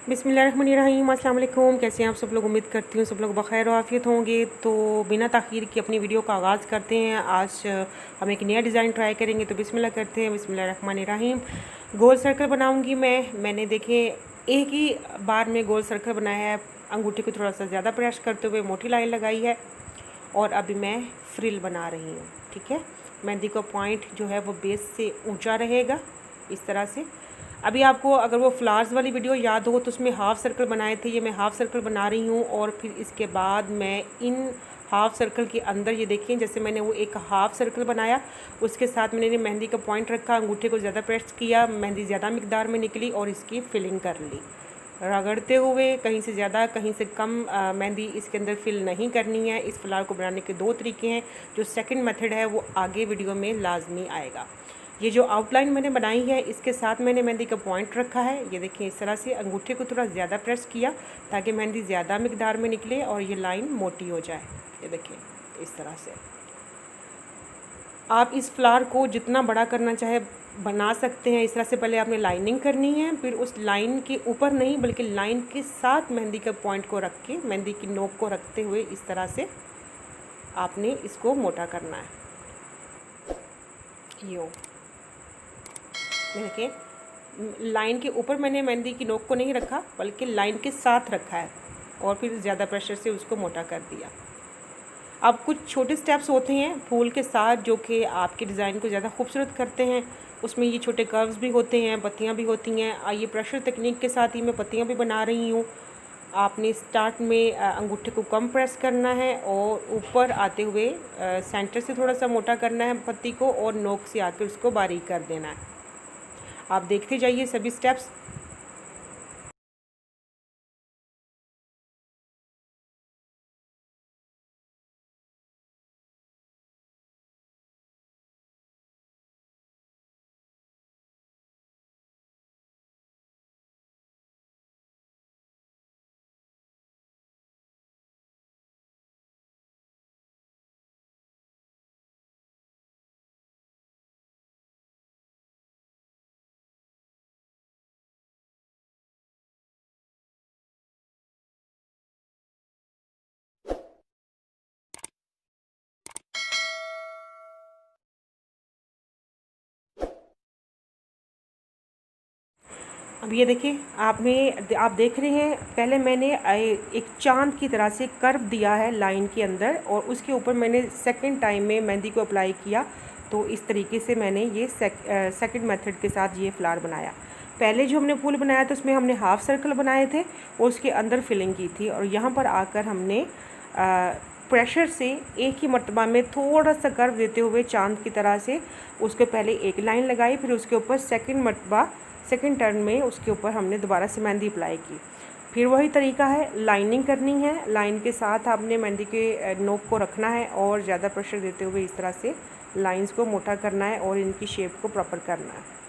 बिस्मिल्लाहिर्रहमानिर्रहीम, अस्सलाम वालेकुम। कैसे हैं आप सब लोग? उम्मीद करती हूँ सब लोग बखैर और आफियत होंगे। तो बिना ताख़ीर की अपनी वीडियो का आगाज़ करते हैं। आज हम एक नया डिज़ाइन ट्राई करेंगे, तो बिस्मिल्लाह करते हैं। बिस्मिल्लाहिर्रहमानिर्रहीम। गोल सर्कल बनाऊँगी मैंने देखें एक ही बार में गोल सर्कल बनाया है। अंगूठे को थोड़ा सा ज़्यादा प्रेस करते हुए मोटी लाइन लगाई है और अभी मैं फ्रिल बना रही हूँ। ठीक है, मेहंदी का पॉइंट जो है वो बेस से ऊँचा रहेगा इस तरह से। अभी आपको अगर वो फ्लावर्स वाली वीडियो याद हो तो उसमें हाफ़ सर्कल बनाए थे, ये मैं हाफ़ सर्कल बना रही हूँ। और फिर इसके बाद मैं इन हाफ़ सर्कल के अंदर ये देखिए, जैसे मैंने वो एक हाफ़ सर्कल बनाया, उसके साथ मैंने मेहंदी का पॉइंट रखा, अंगूठे को ज़्यादा प्रेस किया, मेहंदी ज़्यादा मिकदार में निकली और इसकी फिलिंग कर ली रगड़ते हुए। कहीं से ज़्यादा कहीं से कम मेहंदी इसके अंदर फिल नहीं करनी है। इस फ्लावर को बनाने के दो तरीके हैं। जो सेकंड मेथड है वो आगे वीडियो में लाजमी आएगा। ये जो आउटलाइन मैंने बनाई है इसके साथ मैंने मेहंदी का पॉइंट रखा है। ये देखिए इस तरह से अंगूठे को थोड़ा ज़्यादा प्रेस किया ताकि मेहंदी ज़्यादा मिकदार में निकले और ये लाइन मोटी हो जाए। ये देखिए इस तरह से आप इस फ्लावर को जितना बड़ा करना चाहे बना सकते हैं। इस तरह से पहले आपने लाइनिंग करनी है, फिर उस लाइन के ऊपर नहीं बल्कि लाइन के साथ मेहंदी का पॉइंट को रख के, मेहंदी की नोक को रखते हुए इस तरह से आपने इसको मोटा करना है। यो देखिए लाइन के ऊपर मैंने मेहंदी की नोक को नहीं रखा बल्कि लाइन के साथ रखा है और फिर ज़्यादा प्रेशर से उसको मोटा कर दिया। अब कुछ छोटे स्टेप्स होते हैं फूल के साथ जो कि आपके डिज़ाइन को ज़्यादा खूबसूरत करते हैं। उसमें ये छोटे कर्व्स भी होते हैं, पत्तियां भी होती हैं। ये प्रेशर तकनीक के साथ ही मैं पत्तियां भी बना रही हूँ। आपने स्टार्ट में अंगूठे को कम प्रेस करना है और ऊपर आते हुए सेंटर से थोड़ा सा मोटा करना है पत्ती को और नोक से आकर उसको बारीक कर देना है। आप देखते जाइए सभी स्टेप्स। अब ये देखिए आप देख रहे हैं पहले मैंने एक चांद की तरह से कर्व दिया है लाइन के अंदर और उसके ऊपर मैंने सेकंड टाइम में मेहंदी को अप्लाई किया। तो इस तरीके से मैंने ये सेकंड मेथड के साथ ये फ्लावर बनाया। पहले जो हमने फूल बनाया था उसमें हमने हाफ़ सर्कल बनाए थे और उसके अंदर फिलिंग की थी और यहाँ पर आकर हमने प्रेशर से एक ही मरतबा में थोड़ा सा कर्व देते हुए चांद की तरह से उसके पहले एक लाइन लगाई, फिर उसके ऊपर सेकंड टर्न में उसके ऊपर हमने दोबारा से मेहंदी अप्लाई की। फिर वही तरीका है, लाइनिंग करनी है, लाइन के साथ आपने मेहंदी के नोक को रखना है और ज़्यादा प्रेशर देते हुए इस तरह से लाइंस को मोटा करना है और इनकी शेप को प्रॉपर करना है।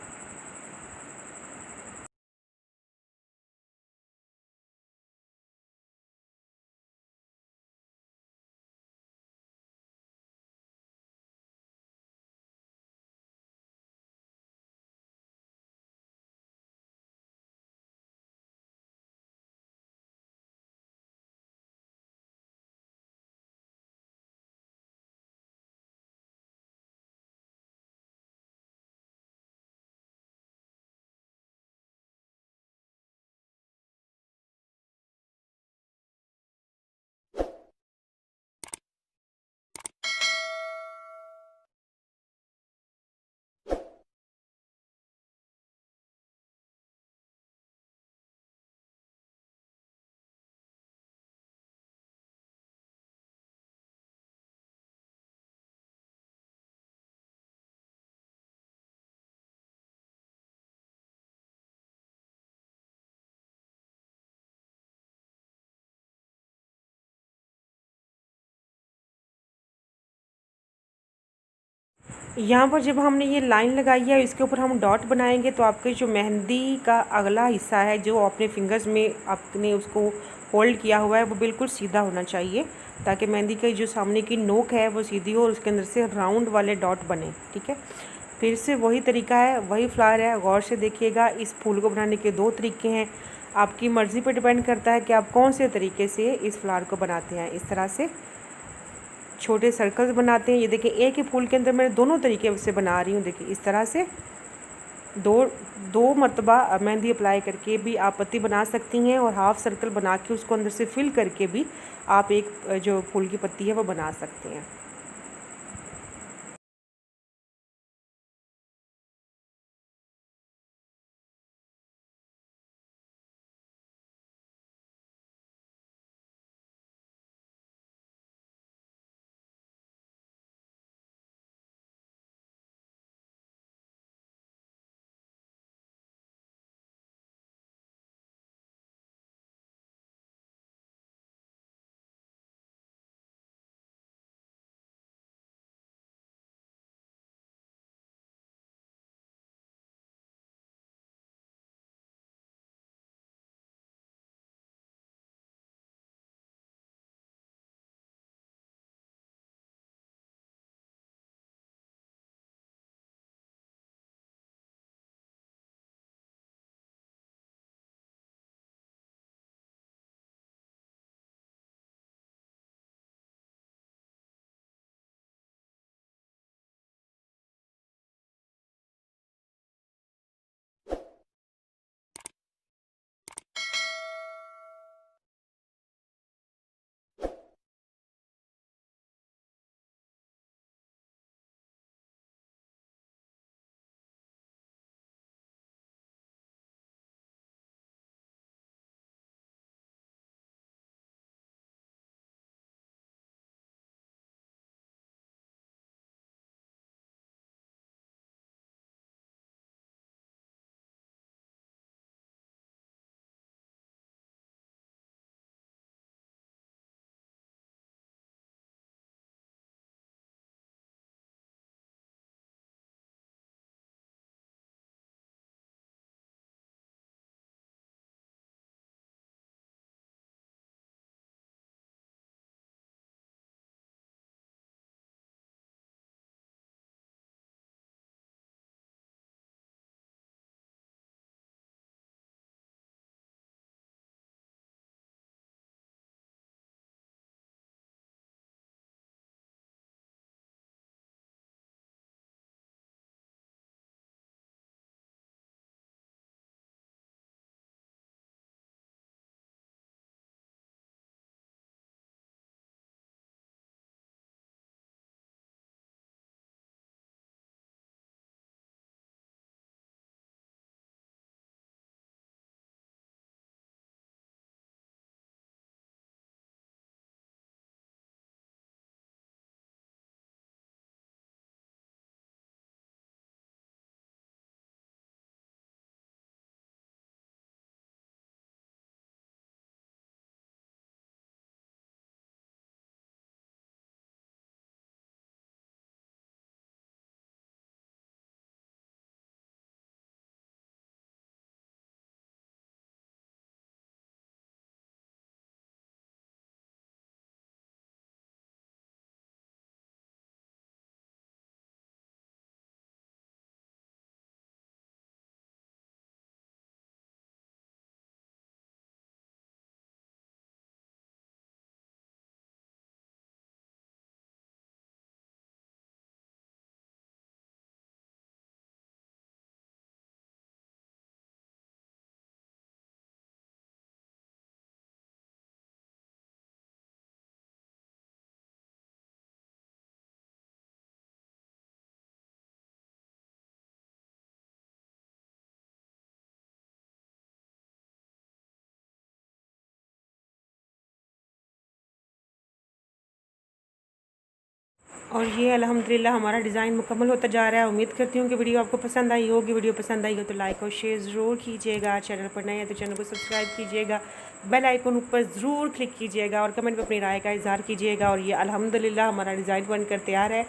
यहाँ पर जब हमने ये लाइन लगाई है इसके ऊपर हम डॉट बनाएंगे तो आपके जो मेहंदी का अगला हिस्सा है जो अपने फिंगर्स में आपने उसको होल्ड किया हुआ है वो बिल्कुल सीधा होना चाहिए ताकि मेहंदी की जो सामने की नोक है वो सीधी हो और उसके अंदर से राउंड वाले डॉट बने। ठीक है, फिर से वही तरीका है, वही फ्लावर है, गौर से देखिएगा। इस फूल को बनाने के दो तरीके हैं। आपकी मर्ज़ी पे डिपेंड करता है कि आप कौन से तरीके से इस फ्लावर को बनाते हैं। इस तरह से छोटे सर्कल्स बनाते हैं। ये देखिए एक ही फूल के अंदर मैं दोनों तरीके से बना रही हूँ। देखिए इस तरह से दो मरतबा मेहंदी अप्लाई करके भी आप पत्ती बना सकती हैं, और हाफ़ सर्कल बना के उसको अंदर से फिल करके भी आप एक जो फूल की पत्ती है वो बना सकते हैं। और ये अल्हम्दुलिल्लाह हमारा डिज़ाइन मुकम्मल होता जा रहा है। उम्मीद करती हूँ कि वीडियो आपको पसंद आई होगी। वीडियो पसंद आई हो तो लाइक और शेयर ज़रूर कीजिएगा। चैनल पर नए हैं तो चैनल को सब्सक्राइब कीजिएगा। बेल आइकन ऊपर ज़रूर क्लिक कीजिएगा और कमेंट में अपनी राय का इज़हार कीजिएगा। और ये अल्हम्दुलिल्लाह हमारा डिज़ाइन बनकर तैयार है।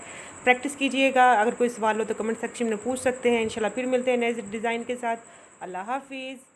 प्रैक्टिस कीजिएगा। अगर कोई सवाल हो तो कमेंट सेक्शन में पूछ सकते हैं। इंशाल्लाह फिर मिलते हैं नए डिज़ाइन के साथ। अल्लाह हाफिज़।